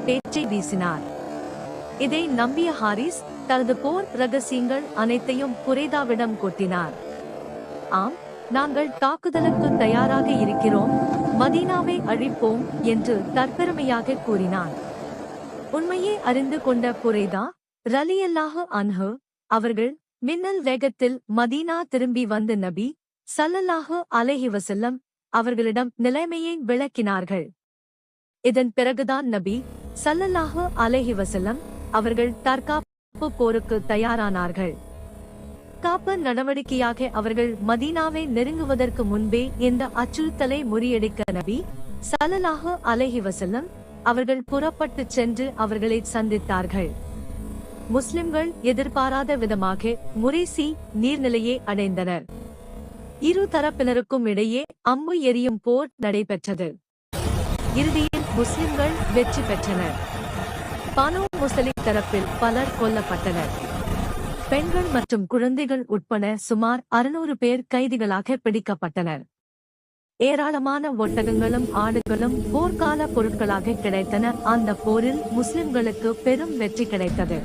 பேச்சை வீசினார். இதை நம்பிய ஹாரிஸ் தனது போர் ரகசியங்கள் அனைத்தையும் குறைதாவிடம் கொட்டினார். ஆம், நாங்கள் தாக்குதலுக்கு தயாராக இருக்கிறோம், மதீனாவை அழிப்போம் என்று தற்பெருமையாக கூறினான். உண்மையை அறிந்து கொண்ட குறைதா ரலியல்லாஹு அன்ஹு அவர்கள் மின்னல் வேகத்தில் மதீனா திரும்பி வந்த நபி ஸல்லல்லாஹு அலைஹி வஸல்லம் அவர்களிடம் நிலைமையை விளக்கினார்கள். இதன் பிறகுதான் நபி ஸல்லல்லாஹு அலைஹி வஸல்லம் அவர்கள் தற்காப்பு போருக்கு தயாரானார்கள். காப்பு நடவடிக்கையாக அவர்கள் மதீனாவை நெருங்குவதற்கு முன்பே இந்த அச்சுறுத்தலை முறியடிக்க நபி ஸல்லல்லாஹு அலைஹி வஸல்லம் அவர்கள் புறப்பட்டுச் சென்று அவர்களை சந்தித்தார்கள். முஸ்லிம்கள் எதிர்பாராத விதமாக முரேசி நீர்நிலையை அடைந்தனர். இரு தரப்பினருக்கும் இடையே அம்பு எறியும் போர் நடைபெற்றது. இறுதியில் முஸ்லிம்கள் வெற்றி பெற்றனர். பனூ முஸ்லிம் தரப்பில் பலர் கொல்லப்பட்டனர். பெண்கள் மற்றும் குழந்தைகள் உட்பட சுமார் 600 பேர் கைதிகளாக பிடிக்கப்பட்டனர். ஏராளமான ஒட்டகங்களும் ஆடுகளும் போர்க்கால பொருட்களாக கிடைத்தன. அந்த போரில் முஸ்லிம்களுக்கு பெரும் வெற்றி கிடைத்தது.